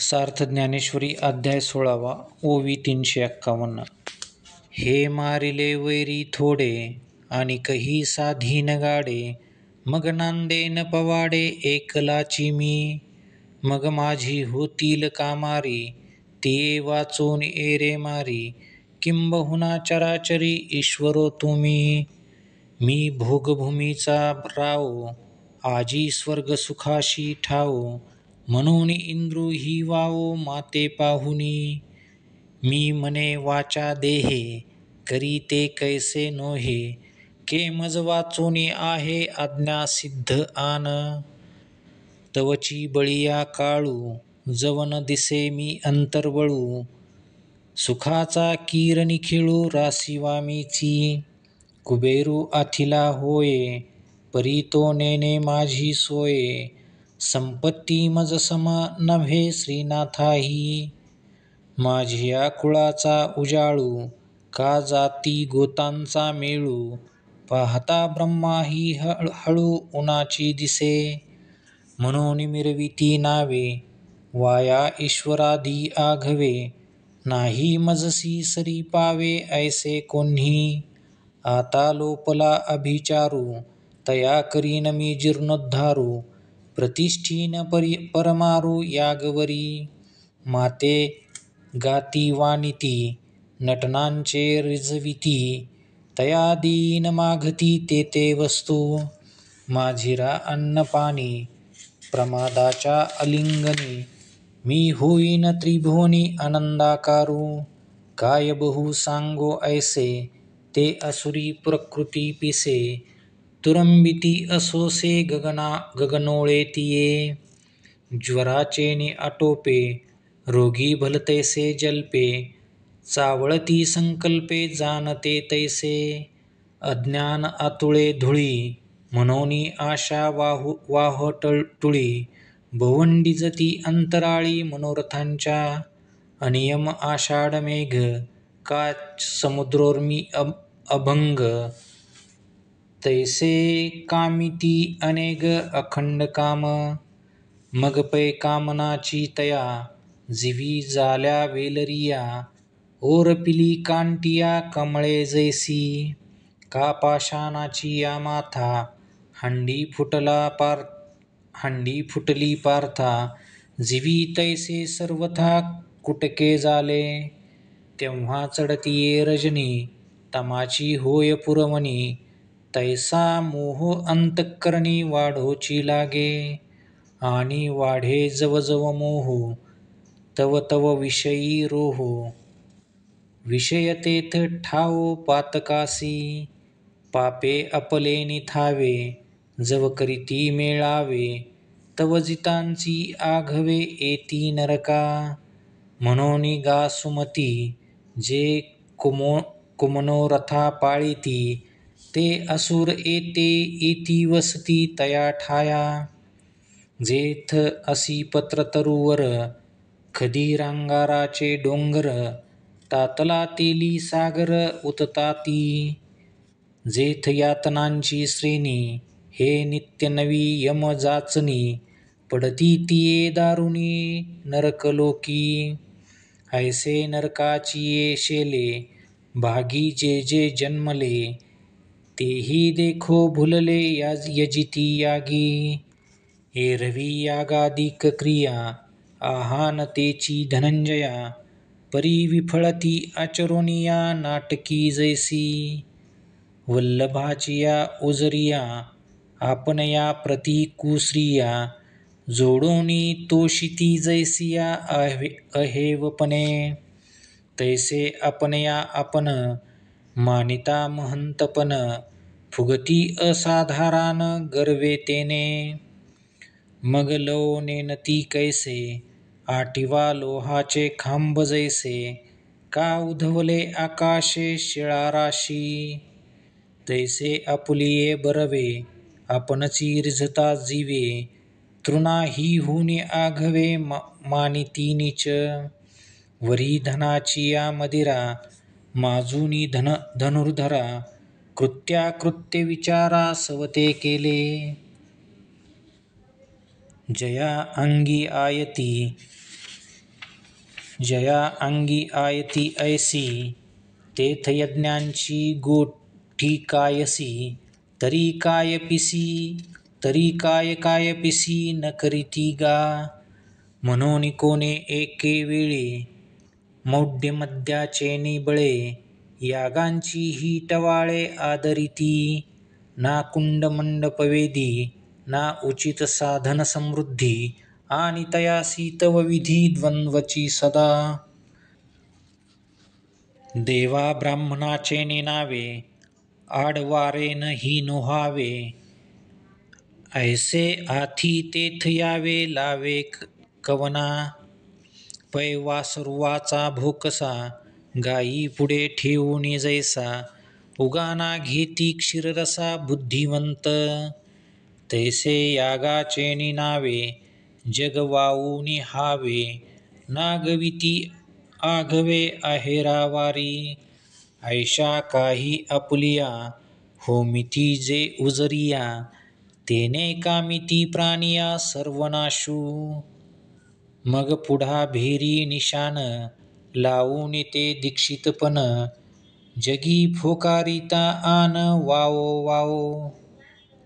सार्थ ज्ञानेश्वरी अध्याय 16 ओवी 351. हे मारिले वैरी थोडे आणि कही साधीन गाडे, मग नांदेन पवाडे एकलाची मी. मग माझी होतील कामारी, ते वाचून एरे मारी, किंबहुना चराचरी ईश्वरो तुम्ही. मी भोगभूमीचा राव, आजी स्वर्ग सुखाशी ठाव, म्हणून इंद्रू ही वावो माते पाहुनी. मी मने वाचा देहे, करी ते कैसे नोहे, के मज वाचोनी आहे आज्ञा सिद्ध आन. तवची बळिया काळू, जवन दिसे मी अंतर्वळू, सुखाचा कीर निखिळू रासिवामीची. कुबेरू आथिला होये, परी तो नेने माझी सोये, संपत्ती मज सम नव्हे श्रीनाथाही. माझिया कुळाचा उजाळू, का जाती गोतांचा मेळू, पाहता ब्रह्माही हळू उन्हाची दिसे. म्हणून मिरविती नावे, वाया ईश्वराधी आघवे, नाही मजसी सरी पावे ऐसे कोण्ही. आता लोपला अभिचारू, तया करीन मी जीर्णोद्धारू, प्रतिष्ठीन परमारू यागवरी. माते गाती वानिती, नटनांचे रिझविती, तया देईन मागती ते वस्तू. माझिरा अन्नपाणी, प्रमादाच्या अलिंगनी, मी होईन त्रिभुवनी आनंदाकारू. काय बहु सांगो ऐसे, ते असुरी प्रकृती पिसे, तुरंबिती असोसे गगनोळे तिये. ज्वराचे नि आटोपे, रोगी भलतैसे जल्पे, चावळती संकल्पे जाणते तैसे. अज्ञान आतुळे धुळी, म्हणोनी आशा वाहटुळी, भवंडीजती अंतराळी मनोरथांच्या. अनियम आषाढ मेघ, का समुद्रोर्मी अभंग, तैसे कामिती अनेक अखंड काम. मग पै कामनाची तया, जीवी जाल्या वेलरिया, ओरपिली कांटिया कमळे जैसी. का पाषाणाची या माथा, हंडी फुटली पार्था, जीवी तैसे सर्वथा कुटके झाले. तेव्हा चढतीये रजनी, तमाची होय पुरवणी, तैसा मोह अंतःकरणी वाढोची लागे. आणि वाढे जवजव मोह, तव तव विषयी रोह, विषय तेथ ठावो पातकासी. पापे अपले निथावे, जव करीती मेळावे, तव जितांची आघवे येती नरका. म्हणोनी गा सुमती, जे कुमनोरथा पाळिती, ते असुर येती वसती तया ठाया. जेथ असी पत्र तरुवर, खदी रांगाराचे डोंगर, तातला तेली सागर उतताती. जेथ यातनांची श्रेणी, हे नित्य नवी यम जाचनी, पडती तिये दारुणी नरकलोकी. ऐसे नरकाची ये शेले, भागी जे जन्मले, तेही देखो भुलले यजिती यागी. एरवी यागादिक क्रिया, आहान तेची धनंजया, परी विफळती आचरोनिया नाटकी जैसी. वल्लभाचिया ओजरिया, आपणया प्रति कुश्रिया, जोडोनी तोषिती जैसिया अहेवपणे. तैसे आपणया आपण, मानिता महंतपण, फुगती असाधारण गर्वे तेने. मग लव नेनती कैसे, आठिवा लोहाचे खांब जैसे, का उधवले आकाशे शिळाराशी. तैसे आपुलिये बरवे, आपणची रिझता जीवे, तृणा ही होनी आघवे मानिती नीच. वरी धनाची या मदिरा, माजुनी धनुर्धरा, कृत्याकृत्य विचारा सवते केले. जया अंगी आयती, जया अंगी आयती ऐसी तेथ यज्ञांची गोठी कायसी तरी काय पिसी न करीती गा म्हणून कोणे एके वेळी मौढ्य मद्याचे निबळे यागांची ही टवाळे आदरिती ना कुंड मंडप वेदी ना उचित साधन समृद्धी आणि तयासी तव विधी द्वंद्वची सदा देवा ब्राह्मणाचे नेनावे आडवारे ही नोहावे ऐसे आथी तेथ यावे लावे कवना पै वासरुवाचा भोकसा गायी पुढे ठेवून जैसा उगाना घेती क्षीररसा बुद्धिवंत तैसे यागाचे निनावे जग वाऊन हावे नागविती आघवे आहेरावारी ऐशा काही आपुलिया होमिती जे उजरिया तेने कामिती प्राणिया सर्वनाशू मग पुढा भेरी निशान लावून ते दीक्षितपण जगी फोकारिता आन वावो वावो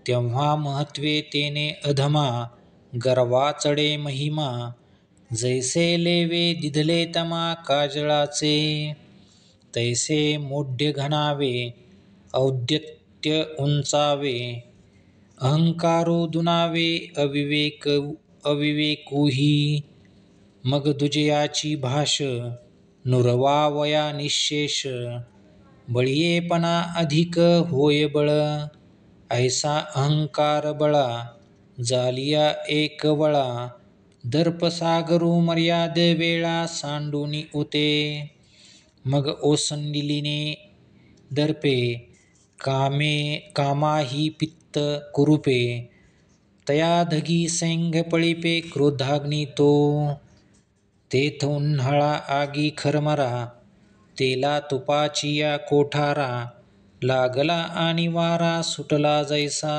तेव्हा महत्वे तेने अधमा गर्वा चढे महिमा जैसे लेवे दिधले तमा काजळाचे तैसे मोढ्य घनावे औद्यत्य उंचावे अहंकारो दुनावे अविवेकुही मग दुजयाची भाष नुरवावया निशेष बळीयेपणा अधिक होय बळ ऐसा अहंकार बळा जालिया एक वळा दर्पसागरू मर्याद वेळा सांडूनी उते मग ओसंडिलीने दर्पे कामाही पित्त कुरूपे तयाधगी सैंघ पळिपे क्रोधाग्नी तो तेथ उन्हाळा आगी खरमरा तेला तुपाचिया कोठारा लागला आणि वारा सुटला जैसा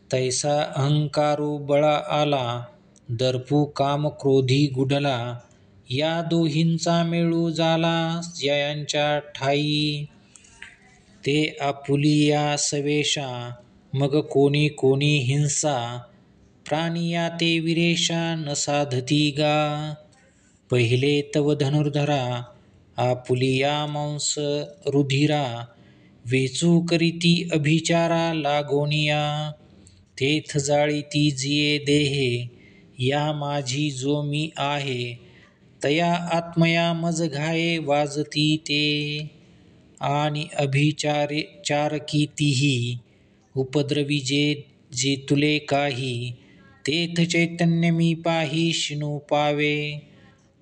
तैसा अहंकारू बळा आला दर्पू काम क्रोधी गुढला या दोहींचा मेळू झाला जयांच्या ठाई ते आपुलिया सवेशा मग कोणी कोणी हिंसा प्राणिया ते विरेशा न साधती गा पहिले तव धनुर्धरा आपुलिया मांस रुधिरा वेचू करीती अभिचारा लागोनिया तेथ जाळीती जिये देहे या माझी जो मी आहे तया आत्मया मज घाये वाजती ते आणि चारकीतीही उपद्रवी जे तुले काही तेथ चैतन्य मी पाही शिनू पावे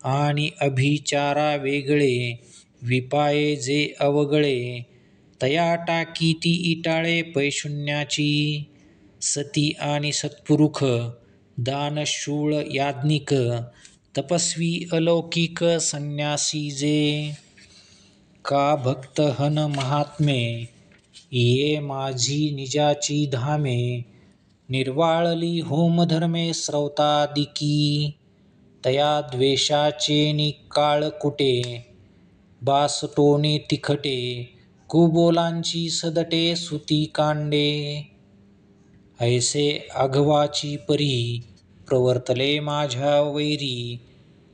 आणि अभिचारा वेगळे विपाये जे अवगळे तया टाकीती इटाळे पैशून्याची सती आणि सत्पुरुष दानशूळ याज्ञिक तपस्वी अलौकिक संन्यासी जे का भक्त हन महात्मे ये माझी निजाची धामे निर्वाळली होमधर्मे स्रवतादिकी तया द्वेषाचे निकाळ कुटे बासटोने तिखटे कुबोलांची सदटे सुती कांडे ऐसे आघवाची परी प्रवर्तले माझ्या वैरी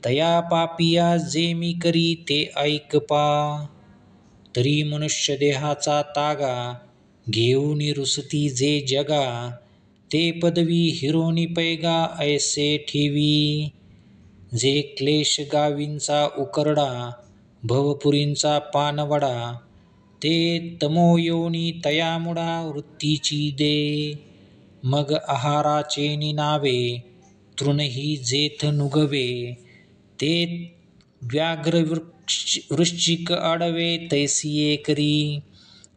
तया पापिया जे मी करी ते ऐक पा तरी मनुष्य देहाचा तागा घेऊन रुसती जे जगा ते पदवी हिरोनी पैगा ऐसे ठेवी जे क्लेश गावींचा उकरडा भवपुरींचा पानवडा ते तमोयोनी तयामुडा वृत्तीची दे मग आहाराचे निनावे तृणही जेथ नुगवे ते व्याघ्र वृश्चिक आडवे तैसिये करी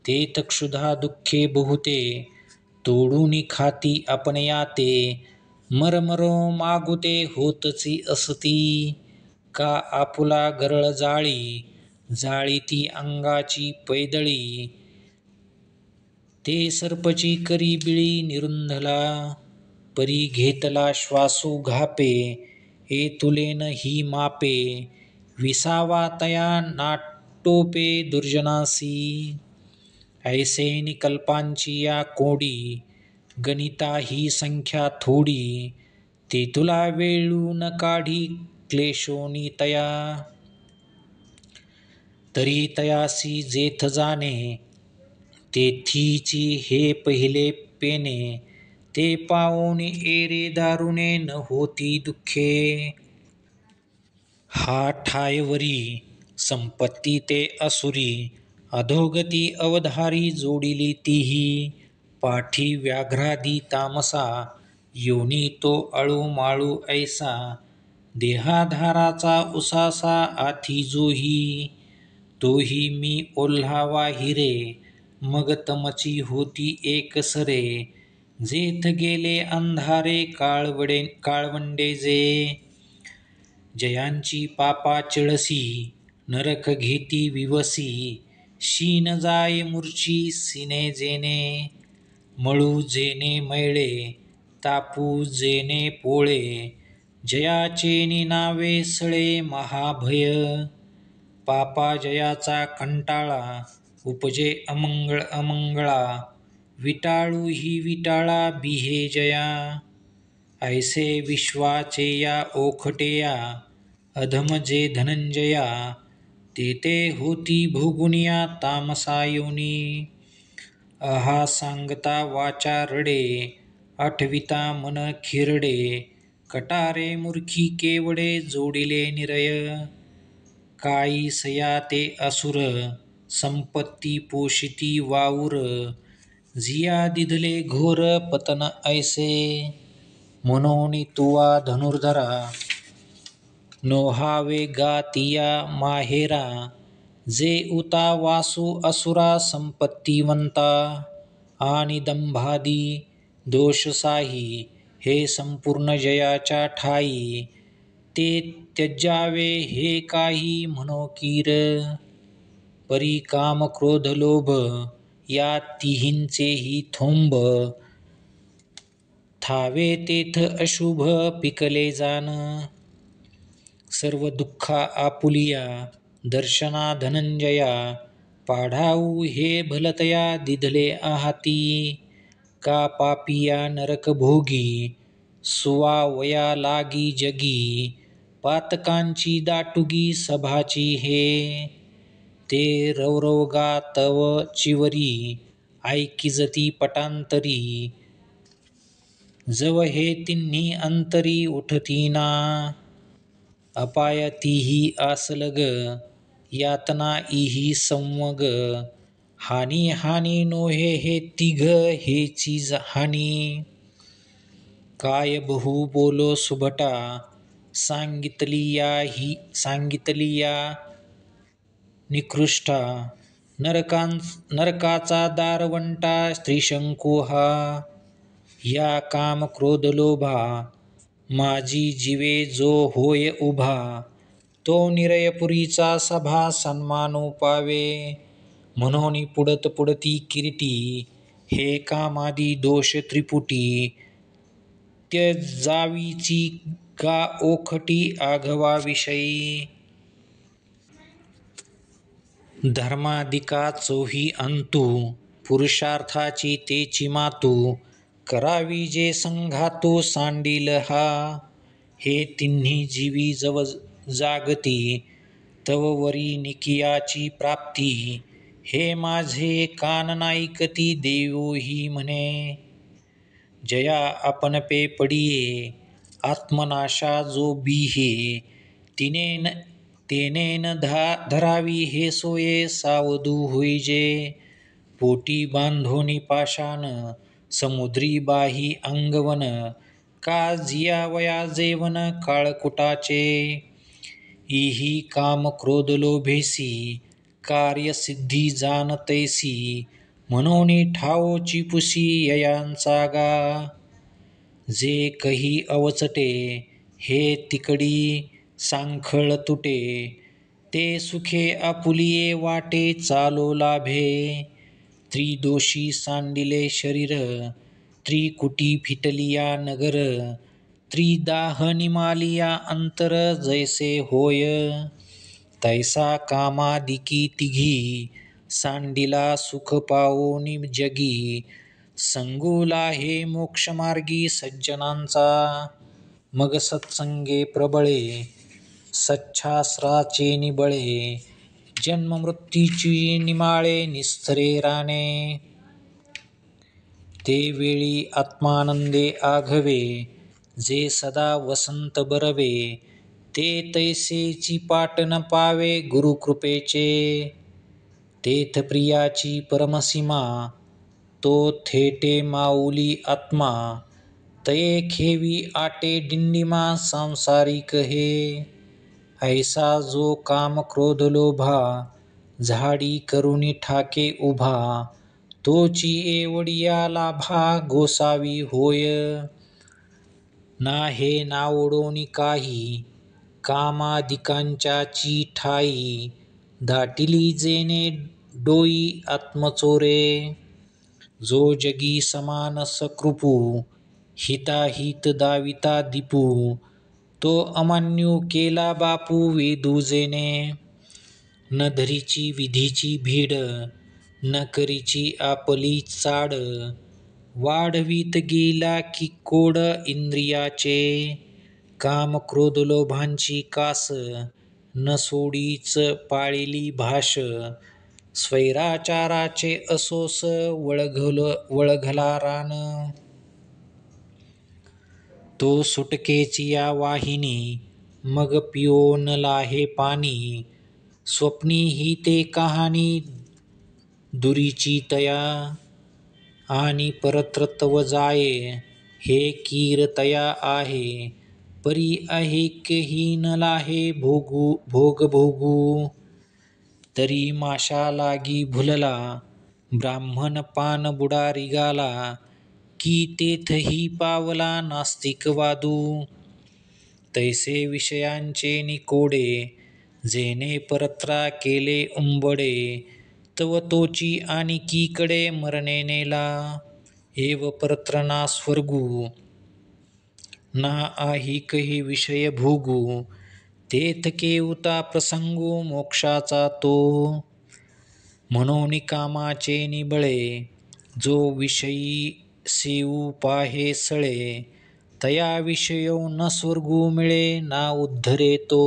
तेथ क्षुधा दुःखे बहुते तोडूनी खाती आपण याते मरमरो मागुते होतची असती का आपुला गरळ जाळी ती अंगाची पैदळी ते सर्पची करी बिळी निरुंधला परी घेतला श्वासू घापे तुलेन ही मापे, विसावा तया नाटोपे दुर्जनासी. ऐसे निकल्पांची या कोडी, गणिता ही संख्या थोडी. ते तुला वेळून काढी क्लेशोनी तया. तरी तयासी जेथ जाणे, तेथीची हे पहिले पेने. ते पावोनी एरे दारुणे, न होती दुःखे. हा ठायवरी संपत्ती ते असुरी, अधोगती अवधारी जोडिली तीही. पाठी व्याघ्रादी तामसा, योनी तो आळूमाळू ऐसा. देहाधाराचा उसासा आथी जोही, तोही मी ओल्हावा हिरे. मग तमची होती एकसरे, जेथ गेले अंधारे काळवंडे जे. जयांची पापा चिळसी, नरक घेती विवसी. शीन जाय मूर्छी सिने जेने, मळू जेने मैळे, तापू जेने पोळे. जयाचे नावे सळे महाभय, पापा जयाचा कंटाळा. उपजे अमंगळ अमंगळा, विटाळू ही विटाळा बिहे जया. ऐसे विश्वाचे या ओखटेया, अधम जे धनंजया. ते होती भोगुनिया तामसा योनी. अहा सांगता वाचा रडे, आठविता मन खिरडे. कटारे मूर्खी केवडे, जोडिले निरय. काळी सया ते असुर, संपत्ती पोषिती वाऊर. जिया दिधले घोर पतन ऐसे, म्हणोनी तुवा धनुर्धरा. नोहावे गातिया माहेरा, जे उता वासू असुरा संपत्तीवंता. आणि दंभादी दोषसाही, हे संपूर्ण जयाच्या ठाई. ते त्यजावे हे काही म्हणो कीर. परी काम क्रोध लोभ, या तिहींचेही थोंब. थावे तेथ अशुभ पिकले जान. सर्व दुःखा आपुलिया, दर्शना धनंजया. पाढाऊ हे भलतया दिधले आहाती. का पापिया नरक भोगी, सुवावया लागी जगी. पातकांची दाटुगी सभाची हे, ते रवरवगा तव चिवरी. ऐकिजती पटांतरी, जव हे तिन्ही अंतरी उठतीना. अपाय तीही आसलग, यातना इही संवग. हानी हानी नोहे हे तिघ, हे चीज हानी. काय बहु बोलो सुभटा, सांगितलिया निकृष्टा. नरकाचा दारवंटा त्रिशंकू हा. या काम क्रोध लोभा, माझी जीवे जो होय उभा. तो निरयपुरीचा सभा सन्मानू पावे. म्हणून पुडती किरीटी, हे कामादी दोष त्रिपुटी. त्यजावीची का ओखटी आघवाविषयी. धर्माधिका चोही अंतू, पुरुषार्थाची तेची मातू. करावी जे संघातू सांडील हा. हे तिन्ही जीवी जव जागती, तव वरी निकियाची प्राप्ती. हे माझे कान नाईकती देवोही म्हणे. जया आपण पे पडिये, आत्मनाशा जो बिहे. तेने न धरावी हे सोये, सावधू होईजे. पोटी बांधोनी पाशान, समुद्री बाही अंगवन. का जियावया जेवण काळकुटाचे. इही काम क्रोध लोभेसी, कार्यसिद्धी जाणतैसी. म्हणून ठावोची पुसी ययांचा गा. जे कही अवचटे, हे तिकडी सांखळ तुटे. ते सुखे आपुलिये वाटे चालो लाभे. त्रिदोषी सांडिले शरीर, त्रिकुटी फिटलिया नगर. त्रिदाह निमालिया अंतर जैसे होय, तैसा कामादिकी तिघी सांडिला सुख पावोनी जगी, संगुला हे मोक्षमार्गी सज्जनांचा, मग सत्संगे प्रबळे सच्छास्त्राचे निबळे, जन्म मृत्यूची निमाळे निस्तरे राणे, ते वेळी आत्मानंदे आघवे जे सदा वसंत बरवे, ते तैसेची पाट न पावे गुरुकृपेचे, तेथ प्रियाची परमसीमा तो थेटे माऊली आत्मा, तये खेवी आटे डिंडिमा सांसारिक हे, ऐसा जो काम क्रोध लोभा झाडी करुनी ठाके उभा, तोची एवढिया लाभा गोसावी होय, ना हे नावडोनी काही कामादिकांच्याची ठाई, दाटिली जेणे डोई आत्मचोरे, जो जगी समान सकृपू हिताहित दाविता दीपू, तो अमान्यू केला बापू वेदू जेणे, न धरीची विधीची भीड न करीची आपली चाड, वाढवीत गेला की कोड इंद्रियाचे, काम क्रोध लोभांची कास न सोडीच पाळिली भाष, स्वैराचाराचे असोस वळघला रान, तो सुटकेची या वाहिनी मग पिओन लाहे पाणी, स्वप्नी ही ते कहाणी दुरीची तया, आणि परत्रत्व जाये हे कीरतया आहे, परी अहेक ही न लाहे भोग भोगू, तरी माशा लागी भुलला ब्राह्मण पान बुडारी गाला, की तेथही पावला नास्तिक वादू, तैसे विषयांचे निकोडे जेणे परत्रा केले उंबडे, तव तोची आणिकीकडे मरणे नेला, एव परत्र ना स्वर्गू ना आहिकही विषय भोगू, तेथ केवता प्रसंगू मोक्षाचा तो, म्हणून कामाचे निबळे जो विषयी सेवू पाहे सळे, तया विषयो न स्वर्गू मिळे ना उद्धरे तो,